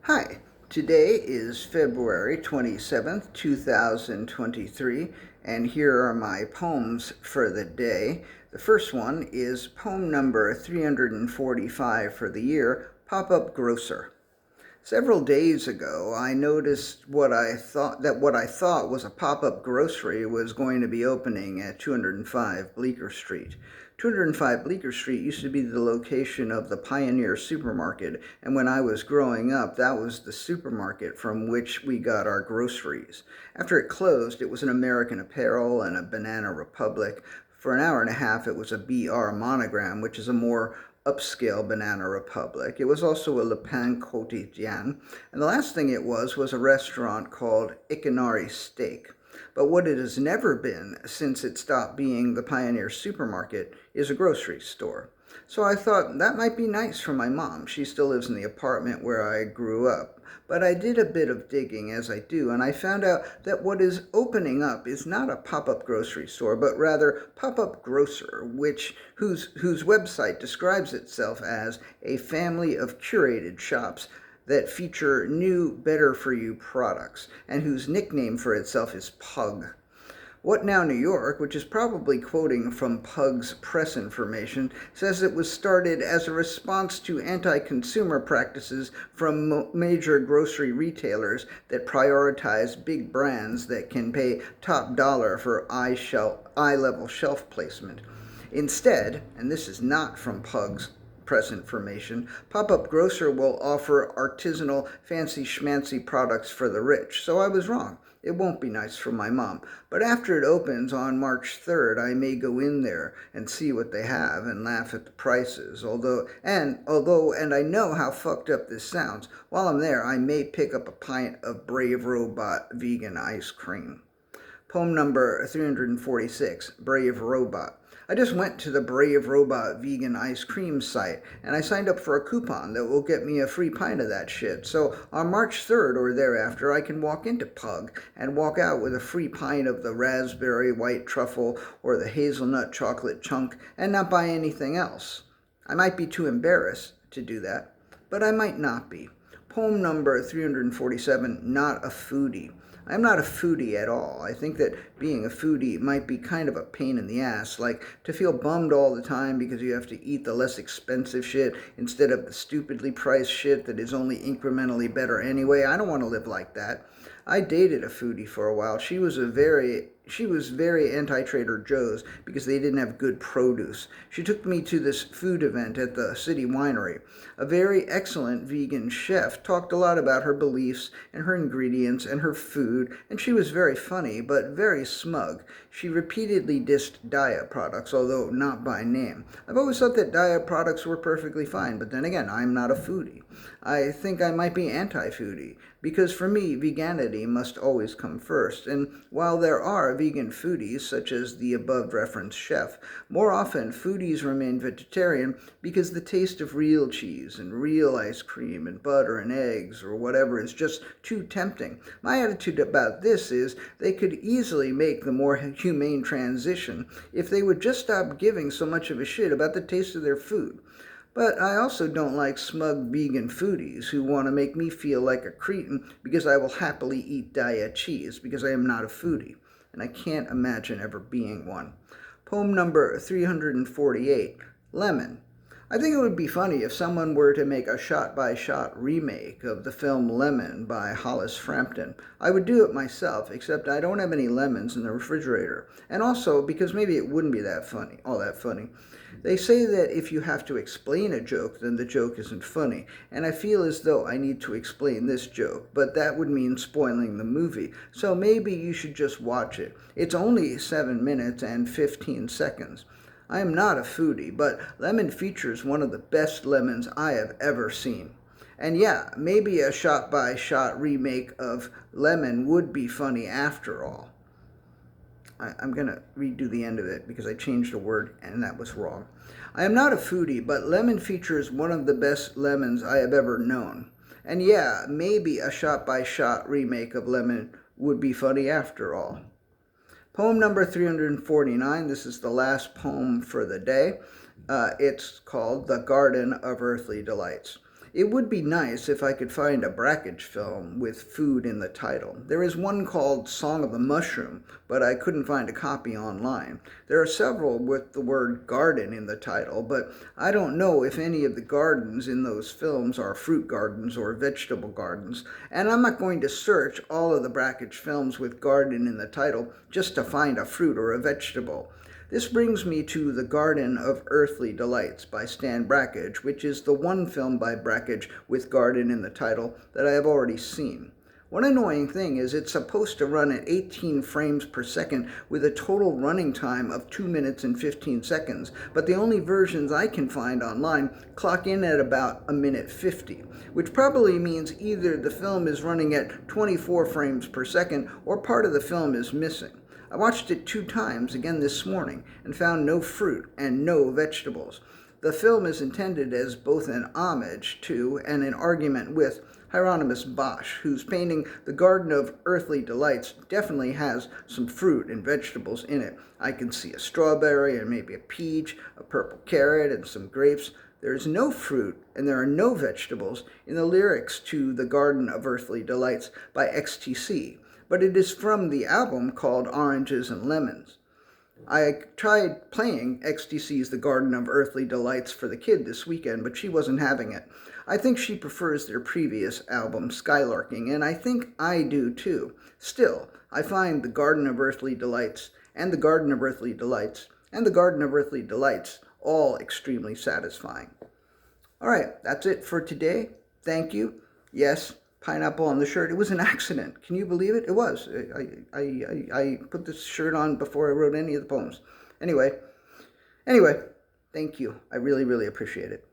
Hi, today is February 27th, 2023, and here are my poems for the day. The first one is poem number 345 for the year, Pop-Up Grocer. Several days ago, I noticed what I thought was a pop-up grocery was going to be opening at 205 Bleecker Street. 205 Bleecker Street used to be the location of the Pioneer supermarket, and when I was growing up, that was the supermarket from which we got our groceries. After it closed, it was an American Apparel and a Banana Republic. For an hour and a half, it was a BR Monogram, which is a more upscale Banana Republic. It was also a Pain Quotidien, and the last thing it was a restaurant called Ikinari Steak. But what it has never been since it stopped being the Pioneer supermarket is a grocery store. So I thought that might be nice for my mom. She still lives in the apartment where I grew up. But I did a bit of digging, as I do, and I found out that what is opening up is not a pop-up grocery store, but rather Pop-Up Grocer, whose website describes itself as a family of curated shops that feature new, better-for-you products, and whose nickname for itself is Pug. What Now New York, which is probably quoting from Pug's press information, says it was started as a response to anti-consumer practices from major grocery retailers that prioritize big brands that can pay top dollar for eye-level shelf placement. Instead, and this is not from Pug's press information, Pop-Up Grocer will offer artisanal, fancy schmancy products for the rich. So I was wrong. It won't be nice for my mom. But after it opens on March 3rd, I may go in there and see what they have and laugh at the prices. Although I know how fucked up this sounds, while I'm there, I may pick up a pint of Brave Robot vegan ice cream. Poem number 346, Brave Robot. I just went to the Brave Robot vegan ice cream site, and I signed up for a coupon that will get me a free pint of that shit. So on March 3rd or thereafter, I can walk into Pug and walk out with a free pint of the raspberry white truffle or the hazelnut chocolate chunk and not buy anything else. I might be too embarrassed to do that, but I might not be. Poem number 347, Not a Foodie. I'm not a foodie at all. I think that being a foodie might be kind of a pain in the ass, like to feel bummed all the time because you have to eat the less expensive shit instead of the stupidly priced shit that is only incrementally better anyway. I don't want to live like that. I dated a foodie for a while. She was very anti-Trader Joe's because they didn't have good produce. She took me to this food event at the city winery. A very excellent vegan chef talked a lot about her beliefs and her ingredients and her food, and she was very funny but very smug. She repeatedly dissed diet products, although not by name. I've always thought that diet products were perfectly fine, but then again, I'm not a foodie. I think I might be anti-foodie, because for me, veganity must always come first. And while there are vegan foodies, such as the above-referenced chef, more often foodies remain vegetarian because the taste of real cheese and real ice cream and butter and eggs or whatever is just too tempting. My attitude about this is they could easily make the more humane transition if they would just stop giving so much of a shit about the taste of their food. But I also don't like smug vegan foodies who want to make me feel like a cretin because I will happily eat diet cheese because I am not a foodie, and I can't imagine ever being one. Poem number 348, Lemon. I think it would be funny if someone were to make a shot-by-shot remake of the film Lemon by Hollis Frampton. I would do it myself, except I don't have any lemons in the refrigerator. And also, because maybe it wouldn't be all that funny. They say that if you have to explain a joke, then the joke isn't funny. And I feel as though I need to explain this joke, but that would mean spoiling the movie. So maybe you should just watch it. It's only 7 minutes and 15 seconds. I am not a foodie, but Lemon features one of the best lemons I have ever seen. And yeah, maybe a shot-by-shot remake of Lemon would be funny after all. I'm going to redo the end of it because I changed a word and that was wrong. I am not a foodie, but Lemon features one of the best lemons I have ever known. And yeah, maybe a shot-by-shot remake of Lemon would be funny after all. Poem number 349, this is the last poem for the day. It's called The Garden of Earthly Delights. It would be nice if I could find a Brakhage film with food in the title. There is one called Song of the Mushroom, but I couldn't find a copy online. There are several with the word garden in the title, but I don't know if any of the gardens in those films are fruit gardens or vegetable gardens, and I'm not going to search all of the Brakhage films with garden in the title just to find a fruit or a vegetable. This brings me to The Garden of Earthly Delights by Stan Brakhage, which is the one film by Brakhage with garden in the title that I have already seen. One annoying thing is it's supposed to run at 18 frames per second with a total running time of 2 minutes and 15 seconds, but the only versions I can find online clock in at about 1:50, which probably means either the film is running at 24 frames per second or part of the film is missing. I watched it 2 times again this morning and found no fruit and no vegetables. The film is intended as both an homage to and an argument with Hieronymus Bosch, whose painting The Garden of Earthly Delights definitely has some fruit and vegetables in it. I can see a strawberry and maybe a peach, a purple carrot, and some grapes. There is no fruit and there are no vegetables in the lyrics to The Garden of Earthly Delights by XTC, but it is from the album called Oranges and Lemons. I tried playing XTC's The Garden of Earthly Delights for the kid this weekend, but she wasn't having it. I think she prefers their previous album, Skylarking, and I think I do too. Still, I find The Garden of Earthly Delights and The Garden of Earthly Delights and The Garden of Earthly Delights all extremely satisfying. All right, that's it for today. Thank you. Yes, pineapple on the shirt. It was an accident. Can you believe it? It was. I put this shirt on before I wrote any of the poems. Anyway, thank you. I really, really appreciate it.